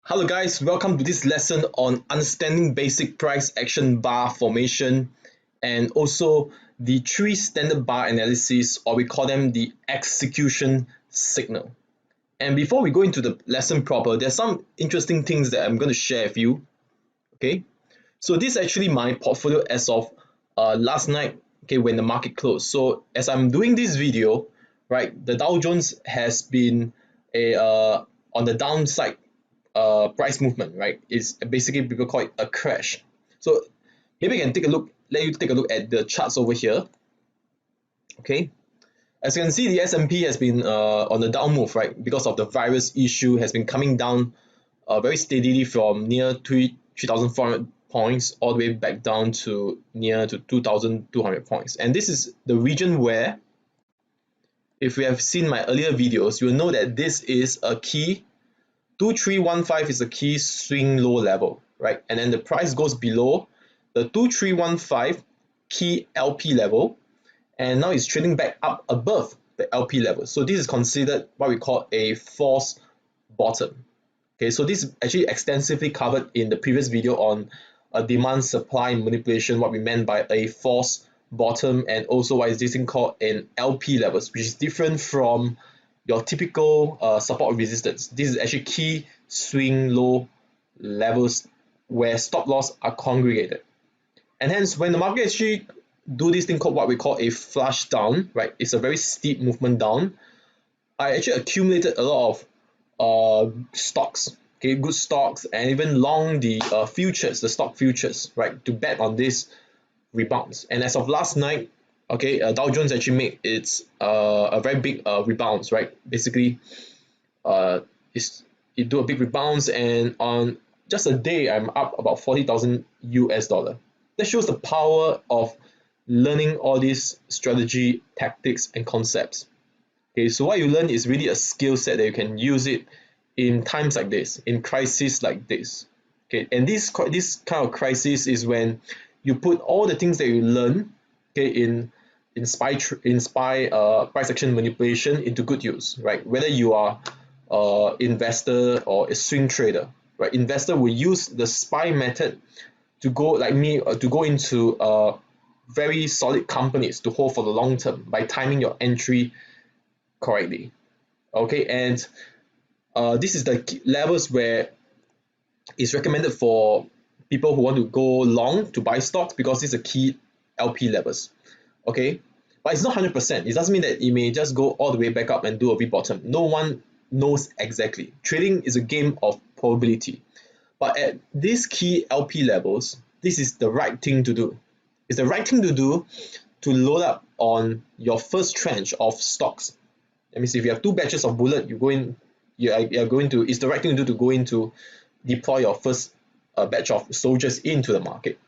Hello guys, welcome to this lesson on understanding basic price action bar formation and also the three standard bar analysis, or we call them the execution signal. And before we go into the lesson proper, there's some interesting things that I'm going to share with you. Okay, so this is actually my portfolio as of last night, okay, when the market closed. So as I'm doing this video, right, the Dow Jones has been on the downside price movement, right? It's basically people call it a crash. So maybe I can let you take a look at the charts over here. Okay, as you can see, the S&P has been on the down move, right? Because of the virus issue, has been coming down very steadily from near 3,400 points all the way back down to near to 2,200 points. And this is the region where, if you have seen my earlier videos, you will know that this is a key 2315 is a key swing low level, right? And then the price goes below the 2315 key LP level, and now it's trading back up above the LP level. So this is considered what we call a false bottom. Okay, so this is actually extensively covered in the previous video on demand supply manipulation, what we meant by a false bottom, and also what is this thing called an LP levels, which is different from your typical support resistance. This is actually key swing low levels where stop loss are congregated. And hence, when the market actually do this thing called what we call a flush down, right? It's a very steep movement down. I actually accumulated a lot of stocks, okay, good stocks, and even long the futures, the stock futures, right, to bet on this rebounds. And as of last night, okay, Dow Jones actually made its a very big rebounds, right? Basically, uh, it do a big rebounds, and on just a day, I'm up about 40,000 US dollar. That shows the power of learning all these strategy, tactics, and concepts. Okay, so what you learn is really a skill set that you can use it in times like this, in crises like this. Okay, and this kind of crisis is when you put all the things that you learn, okay, in spy price action manipulation into good use, right? Whether you are investor or a swing trader, right? Investor will use the spy method to go like me to go into very solid companies to hold for the long term by timing your entry correctly. Okay, and this is the levels where it's recommended for people who want to go long to buy stocks, because these are key LP levels. Okay, but it's not 100%. It doesn't mean that it may just go all the way back up and do a V-bottom. No one knows exactly. Trading is a game of probability. But at these key LP levels, this is the right thing to do. It's the right thing to do to load up on your first tranche of stocks. That means if you have two batches of bullet, you are going to, it's the right thing to do to go into deploy your first batch of soldiers into the market.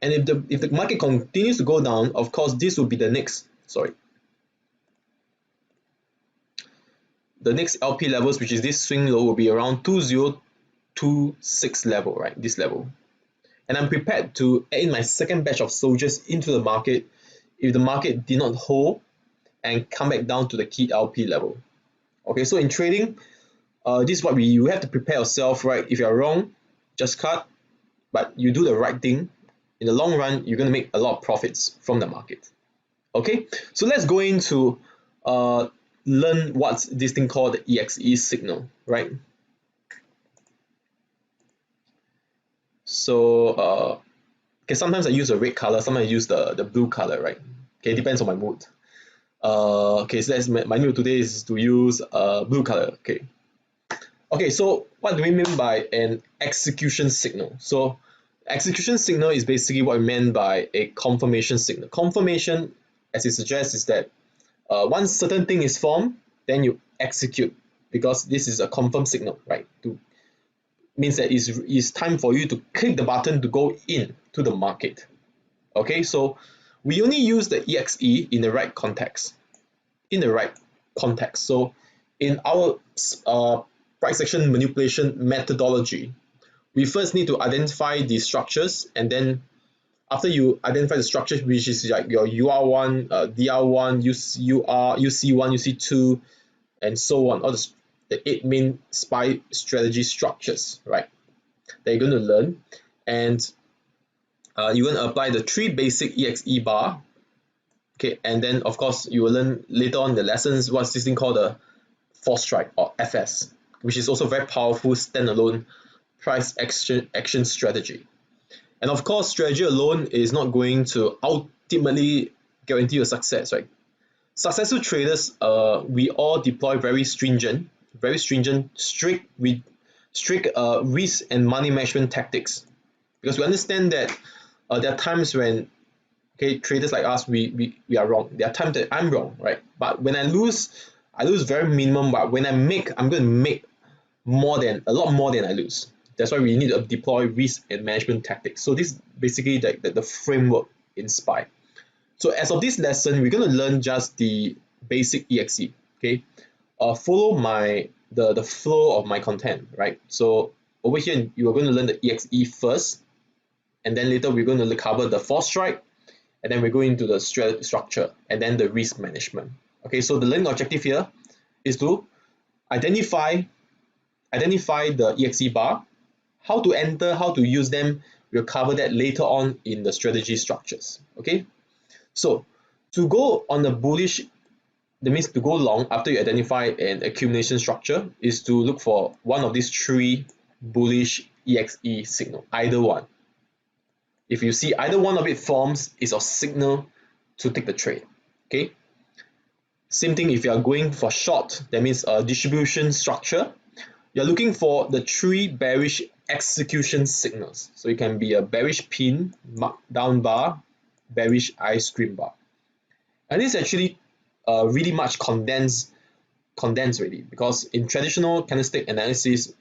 And if the market continues to go down, of course, this will be the next LP levels, which is this swing low, will be around 2026 level, right? This level. And I'm prepared to add in my second batch of soldiers into the market if the market did not hold and come back down to the key LP level. Okay, so in trading, this is what you have to prepare yourself, right? If you're wrong, just cut, but you do the right thing. In the long run, you're going to make a lot of profits from the market. Okay, so let's go into learn what's this thing called the EXE signal, right? So okay, sometimes I use a red color, sometimes I use the blue color, right? Okay, it depends on my mood. Okay, so that's my mood today is to use blue color. Okay, so what do we mean by an execution signal? So execution signal is basically what we meant by a confirmation signal. Confirmation, as it suggests, is that once certain thing is formed, then you execute, because this is a confirm signal, right? To means that it's time for you to click the button to go in to the market. Okay, so we only use the EXE in the right context. In the right context. So in our price action manipulation methodology, we first need to identify the structures, and then after you identify the structures, which is like your UR1, DR1, UC1, UC2, and so on, all the the 8 main SPY strategy structures, right, that you're going to learn. And you're going to apply the 3 basic EXE bar. Okay, and then of course you will learn later on in the lessons what's this thing called the force strike or FS, which is also very powerful standalone price action strategy. And of course, strategy alone is not going to ultimately guarantee your success, right? Successful traders, we all deploy very stringent, strict risk and money management tactics, because we understand that there are times when, okay, traders like us, we are wrong. There are times that I'm wrong, right? But when I lose very minimum. But when I'm going to make a lot more than I lose. That's why we need to deploy risk and management tactics. So this is basically the framework in SPY. So as of this lesson, we're going to learn just the basic EXE. Okay, follow the flow of my content, right? So over here you are going to learn the EXE first, and then later we're going to cover the force strike, and then we go into the structure and then the risk management. Okay, so the learning objective here is to identify the EXE bar, how to enter, how to use them. We'll cover that later on in the strategy structures. Okay, so to go on the bullish, that means to go long after you identify an accumulation structure, is to look for one of these 3 bullish EXE signal, either one. If you see either one of it forms, is a signal to take the trade. Okay, same thing if you are going for short, that means a distribution structure. You're looking for the 3 bearish execution signals. So it can be a bearish pin, down bar, bearish ice cream bar. And this is actually really much condensed already, because in traditional candlestick analysis,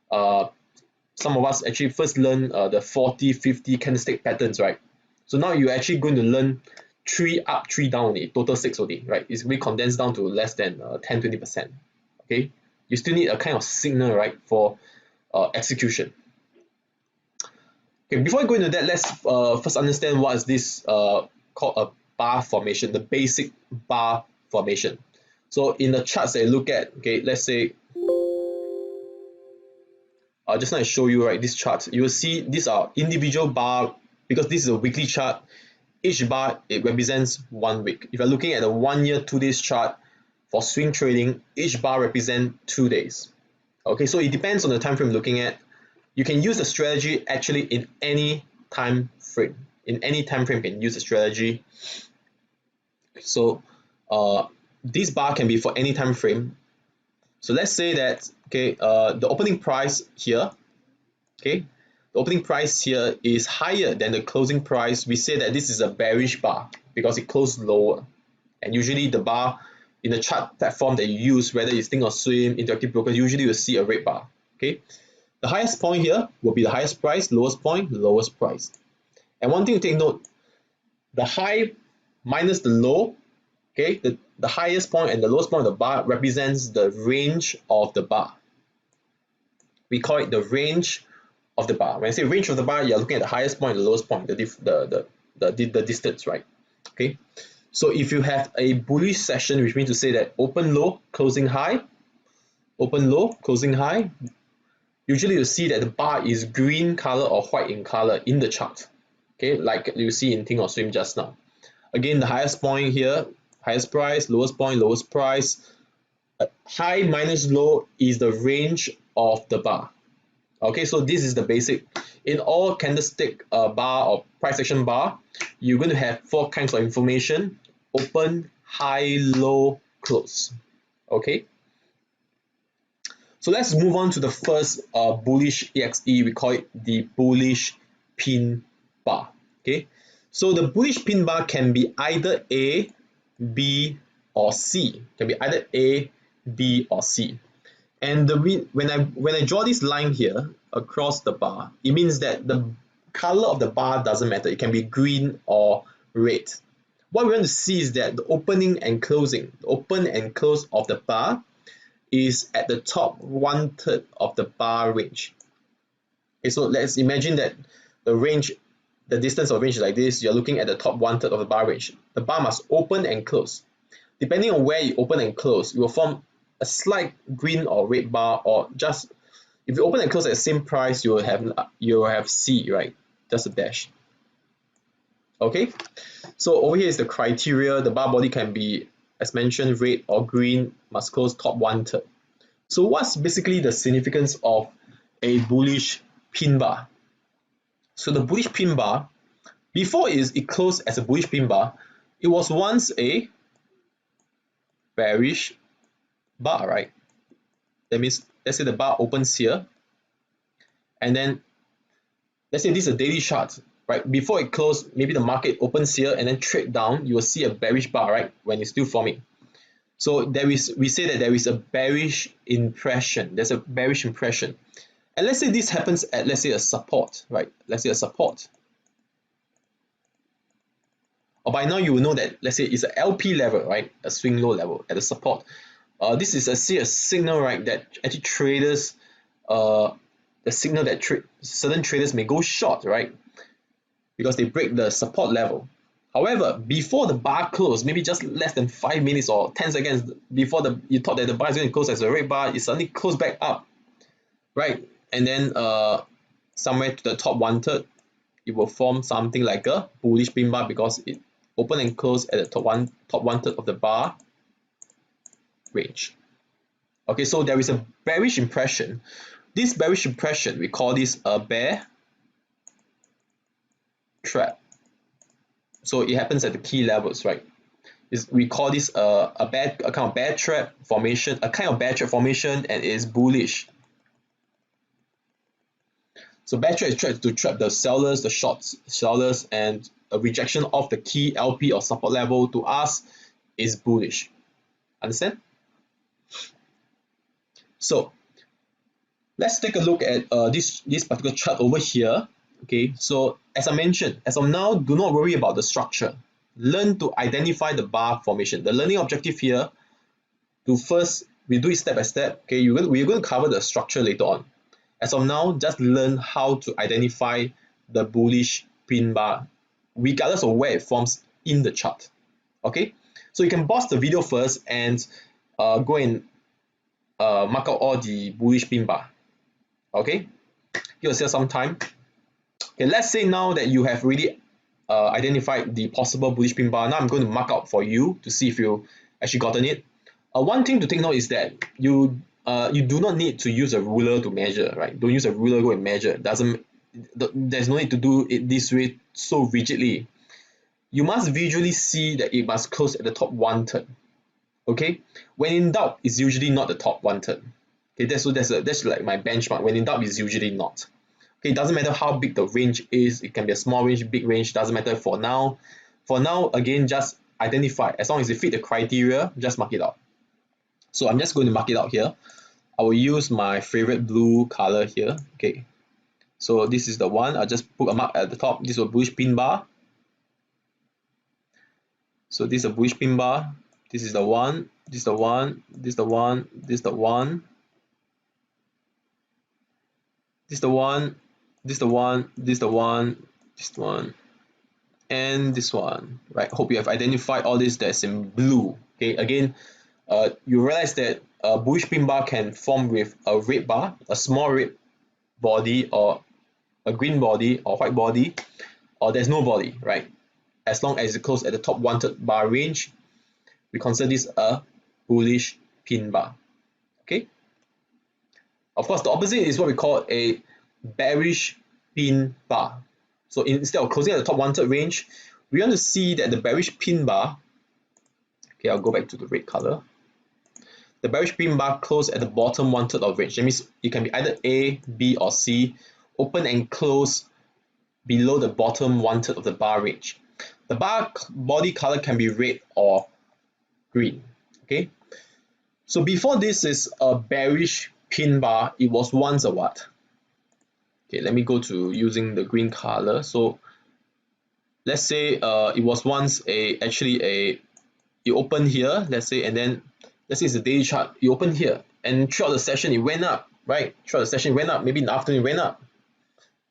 some of us actually first learn the 40, 50 candlestick patterns, right? So now you're actually going to learn 3 up, 3 down only, total 6 only, right? It's really condensed down to less than 10-20%. Okay, you still need a kind of signal, right, for execution. Okay, before I go into that, let's first understand what is this called a bar formation, the basic bar formation. So in the charts that you look at, okay, let's say just now I show you, right, this chart, you will see these are individual bar. Because this is a weekly chart, each bar, it represents 1 week. If you're looking at a 1 year 2 days chart for swing trading, each bar represents 2 days. Okay, so it depends on the time frame looking at. You can use the strategy actually in any time frame. In any time frame, you can use the strategy. So this bar can be for any time frame. So let's say that, okay, the opening price here, okay, the opening price here is higher than the closing price. We say that this is a bearish bar because it closed lower. And usually the bar in the chart platform that you use, whether it's Think or Swim, Interactive Broker, usually you'll see a red bar. Okay, the highest point here will be the highest price, lowest point, lowest price. And one thing to take note, the high minus the low, okay, the highest point and the lowest point of the bar represents the range of the bar. We call it the range of the bar. When I say range of the bar, you're looking at the highest point, the lowest point, the distance, right? Okay. So if you have a bullish session, which means to say that open low, closing high, open low, closing high, usually you see that the bar is green color or white in color in the chart. Okay, like you see in Think or Swim just now. Again, the highest point here, highest price, lowest point, lowest price. High minus low is the range of the bar. Okay, so this is the basic. In all candlestick bar or price action bar, you're going to have 4 kinds of information: open, high, low, close. Okay. So let's move on to the first bullish EXE. We call it the bullish pin bar. Okay. So the bullish pin bar can be either A, B, or C. Can be either A, B, or C. And when I draw this line here across the bar, it means that the color of the bar doesn't matter. It can be green or red. What we want to see is that the opening and closing, the open and close of the bar is at the top 1/3 of the bar range. Okay, so let's imagine that the range, the distance of range is like this. You're looking at the top 1/3 of the bar range. The bar must open and close. Depending on where you open and close, it will form a slight green or red bar, or just if you open and close at the same price, you will have C, right? Just a dash. Okay, so over here is the criteria. The bar body can be, as mentioned, red or green, must close top 1/3. So what's basically the significance of a bullish pin bar? So the bullish pin bar, before it closed as a bullish pin bar, it was once a bearish bar, right? That means, let's say the bar opens here, and then let's say this is a daily chart, right? Before it closed, maybe the market opens here and then trade down, you will see a bearish bar, right? When it's still forming. So we say that there is a bearish impression. There's a bearish impression. And let's say this happens at, let's say, a support, right? Let's say a support. Or by now you will know that, let's say it's a LP level, right? A swing low level at the support. This is a signal, right? That actually traders, the signal that certain traders may go short, right? Because they break the support level. However, before the bar closed, maybe just less than 5 minutes or 10 seconds before you thought that the bar is going to close as a red bar, it suddenly closed back up, right? And then somewhere to the top 1/3, it will form something like a bullish pin bar because it opened and closed at the top 1/3 of the bar range. Okay, so there is a bearish impression. This bearish impression, we call this a bear trap. So it happens at the key levels, right? We call this a kind of bear trap formation, and it is bullish. So bear trap is tried to trap the sellers, the short sellers, and a rejection of the key LP or support level to us is bullish. Understand? So let's take a look at this particular chart over here. Okay, so as I mentioned, as of now, do not worry about the structure. Learn to identify the bar formation. The learning objective here, to first, we do it step by step. Okay, we're going to cover the structure later on. As of now, just learn how to identify the bullish pin bar, regardless of where it forms in the chart. Okay, so you can pause the video first and go and mark out all the bullish pin bar. Okay, give yourself some time. Okay, let's say now that you have really identified the possible bullish pin bar. Now I'm going to mark out for you to see if you actually gotten it. One thing to take note is that you do not need to use a ruler to measure, right? Don't use a ruler, go and measure. There's no need to do it this way so rigidly. You must visually see that it must close at the top 1/3. Okay, when in doubt, it's usually not the top 1/3. Okay, that's like my benchmark. When in doubt, it's usually not. Okay, it doesn't matter how big the range is. It can be a small range, big range, doesn't matter for now. For now, again, just identify. As long as you fit the criteria, just mark it out. So I'm just going to mark it out here. I will use my favorite blue color here. Okay, so this is the one. I'll just put a mark at the top. This is a bullish pin bar. So this is a bullish pin bar. This is the one. This is the one. This is the one. This is the one. This is the one. This is the one. This is the one. This one. And this one, right? Hope you have identified all this that's in blue. Okay, again, you realize that a bullish pin bar can form with a red bar, a small red body, or a green body, or white body, or there's no body, right? As long as it closes at the top 1/3 bar range, we consider this a bullish pin bar. Okay. Of course, the opposite is what we call a bearish pin bar. So instead of closing at the top 1/3 range, we want to see that the bearish pin bar, okay, I'll go back to the red color. The bearish pin bar closed at the bottom 1/3 of range. That means it can be either A, B, or C, open and close below the bottom 1/3 of the bar range. The bar body color can be red or green. Okay. So before this is a bearish pin bar, it was once a what? Okay, let me go to using the green color. So let's say it was once you open here, let's say, and then let's say it's a daily chart, you open here, and throughout the session it went up, right? Throughout the session it went up, maybe in the afternoon it went up.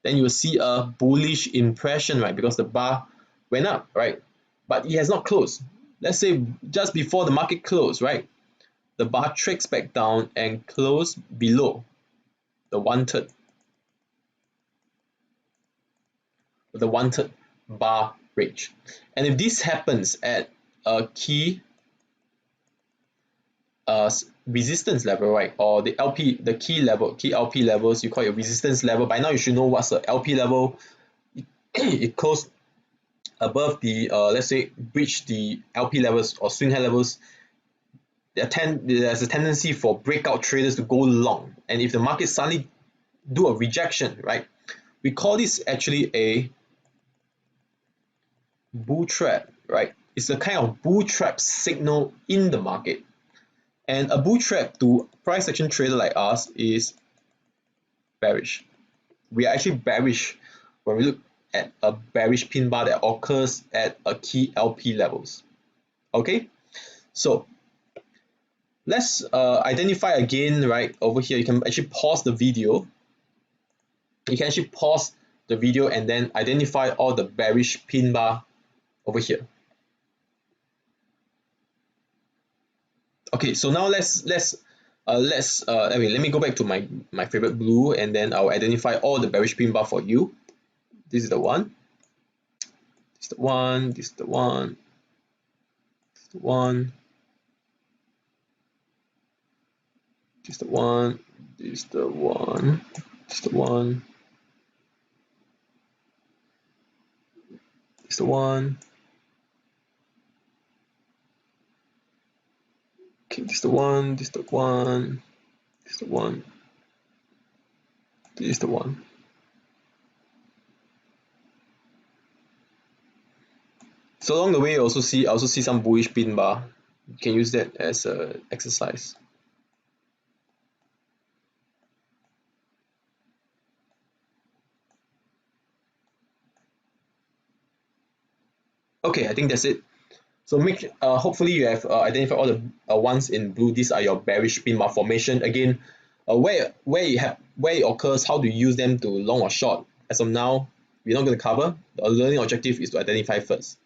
Then you will see a bullish impression, right? Because the bar went up, right? But it has not closed. Let's say just before the market closed, right? the bar tracks back down and close below the wanted bar range. And if this happens at a key resistance level, right, or the key LP levels, you call it resistance level. By now you should know what's the LP level. It goes above the let's say breach the LP levels or swing high levels. There's a tendency for breakout traders to go long, and if the market suddenly do a rejection, right, we call this actually a bull trap, right? It's a kind of bull trap signal in the market. And a bull trap to price action trader like us is bearish. We are actually bearish when we look at a bearish pin bar that occurs at a key LP levels. Okay, so let's identify again, right? Over here, you can actually pause the video. You can actually pause the video and then identify all the bearish pin bar over here. Okay, so now let me go back to my favorite blue, and then I'll identify all the bearish pin bar for you. This is the one. This is the one. This is the one. This is the one. This is the one. This is the one. This is the one. This is the one. Okay, this is the one. This is the one. This is the one. This is the one. So along the way, I also see some bullish pin bar. You can use that as an exercise. Okay, I think that's it. So hopefully you have identified all the ones in blue. These are your bearish pin bar formation. Again, where it occurs, how to use them to long or short. As of now, we're not going to cover. The learning objective is to identify first.